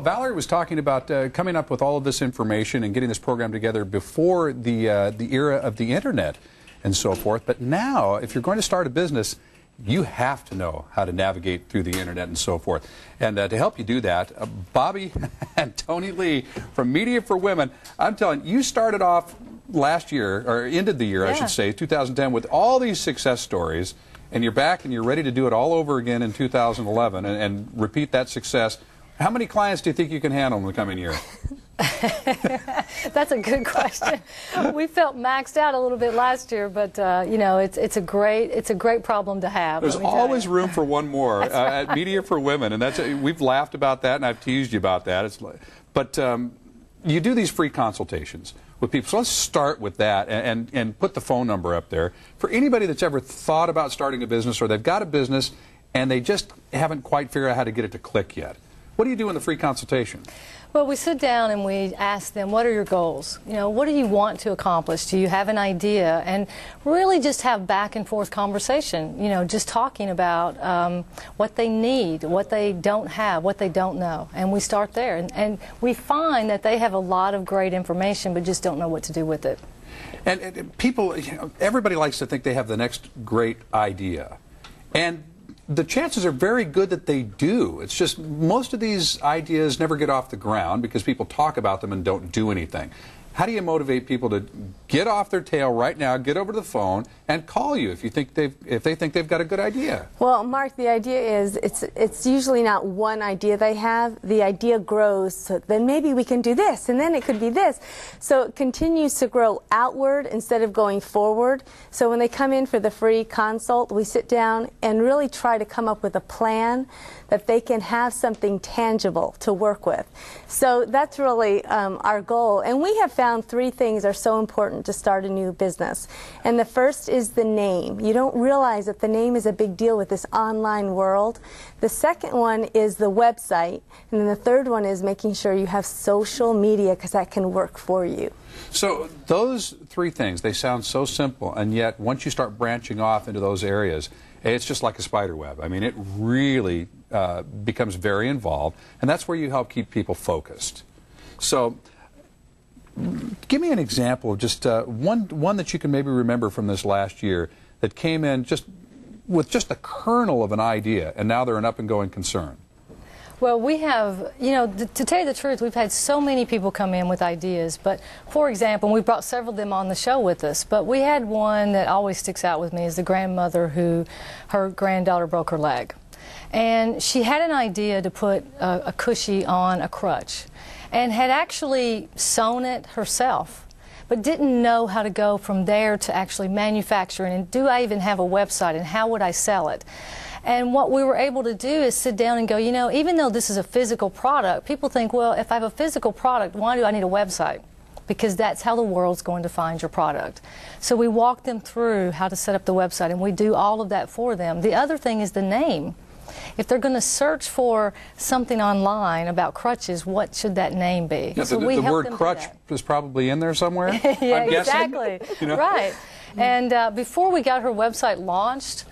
Valerie was talking about coming up with all of this information and getting this program together before the era of the internet and so forth. But now, if you're going to start a business, you have to know how to navigate through the internet and so forth. And to help you do that, Bobby and Tony Lee from Media for Women, I'm telling you, you started off last year, or ended the year, I should say, 2010, with all these success stories, and you're back and you're ready to do it all over again in 2011 and repeat that success. How many clients do you think you can handle in the coming year? That's a good question. We felt maxed out a little bit last year, but you know, it's a great problem to have. There's always room for one more at Media for Women, and we've laughed about that, and I've teased you about that. But you do these free consultations with people, so let's start with that and put the phone number up there for anybody that's ever thought about starting a business, or they've got a business and they just haven't quite figured out how to get it to click yet. What do you do in the free consultation? Well, we sit down and we ask them, what are your goals? You know, what do you want to accomplish? Do you have an idea? And really just have back and forth conversation, you know, just talking about what they need, what they don't have, what they don't know. And we start there. And we find that they have a lot of great information, but just don't know what to do with it. And people, you know, everybody likes to think they have the next great idea. And the chances are very good that they do. It's just most of these ideas never get off the ground because people talk about them and don't do anything. How do you motivate people to get off their tail right now, get over the phone, and call you if they think they've got a good idea? Well, Mark, the idea is it's usually not one idea they have. The idea grows, so then maybe we can do this, and then it could be this. So it continues to grow outward instead of going forward. So when they come in for the free consult, we sit down and really try to come up with a plan that they can have something tangible to work with. So that's really our goal. And we have found three things are so important to start a new business. And the first is the name. You don't realize that the name is a big deal with this online world. The second one is the website. And then the third one is making sure you have social media, because that can work for you. So those three things, they sound so simple, and yet once you start branching off into those areas, it's just like a spider web. I mean, it really becomes very involved, and that's where you help keep people focused. So give me an example of just one that you can maybe remember from this last year that came in just with just the kernel of an idea, and now they're an up-and-going concern. Well, we have, you know, to tell you the truth, we've had so many people come in with ideas. But, for example, we brought several of them on the show with us. But we had one that always sticks out with me is the grandmother who, her granddaughter broke her leg. And she had an idea to put a cushy on a crutch and had actually sewn it herself, but didn't know how to go from there to actually manufacturing. And do I even have a website, and how would I sell it? And what we were able to do is sit down and go, you know, even though this is a physical product, people think, well, if I have a physical product, why do I need a website? Because that's how the world's going to find your product. So we walk them through how to set up the website, and we do all of that for them. The other thing is the name. If they're going to search for something online about crutches, what should that name be? Yeah, so the word crutch is probably in there somewhere, yeah, I'm guessing. exactly. You know? Right. And before we got her website launched,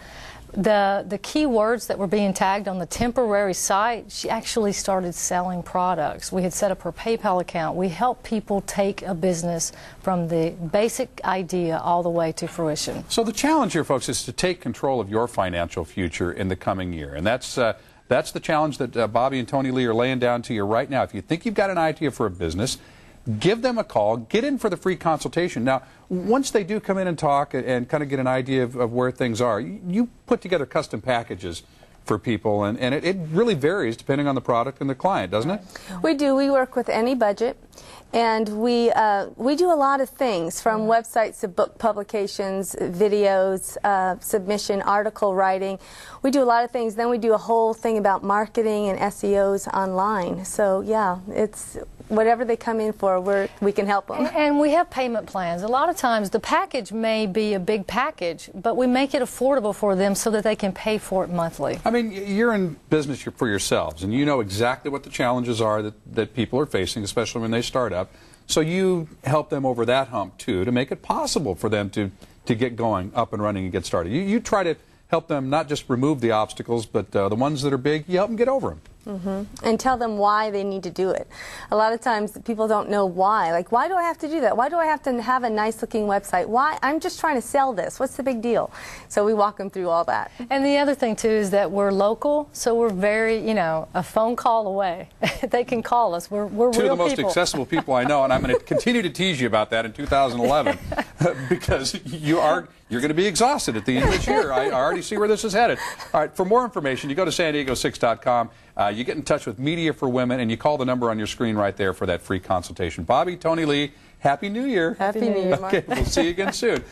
the key words that were being tagged on the temporary site, she actually started selling products. We had set up her PayPal account. We help people take a business from the basic idea all the way to fruition. So the challenge here, folks, is to take control of your financial future in the coming year. And that's the challenge that Bobby and Tony Lee are laying down to you right now. If you think you've got an idea for a business, give them a call, get in for the free consultation. Now, once they do come in and talk and kind of get an idea of where things are, you put together custom packages for people, and it really varies depending on the product and the client, doesn't it? We do. We work with any budget, and we do a lot of things, from websites to book publications, videos, submission, article writing. We do a lot of things. Then we do a whole thing about marketing and SEOs online. So yeah, it's whatever they come in for, we can help them. And we have payment plans. A lot of times the package may be a big package, but we make it affordable for them so that they can pay for it monthly. I mean, you're in business for yourselves, and you know exactly what the challenges are that people are facing, especially when they start up. So you help them over that hump, too, to make it possible for them to get going, up and running, and get started. You try to help them not just remove the obstacles, but the ones that are big, you help them get over them. And tell them why they need to do it. A lot of times people don't know why. Like, why do I have to do that? Why do I have to have a nice looking website? Why? I'm just trying to sell this. What's the big deal? So we walk them through all that. And the other thing too is that we're local, so we're very, you know, a phone call away. They can call us. We're real Two of the most people. accessible people I know, and I'm going to continue to tease you about that in 2011 because you're going to be exhausted at the end of this year. I already see where this is headed. All right, for more information, you go to sandiego6.com, you get in touch with Media for Women, and you call the number on your screen right there for that free consultation. Bobby, Tony Lee, Happy New Year. Happy New Year, Mark. Okay, we'll see you again soon.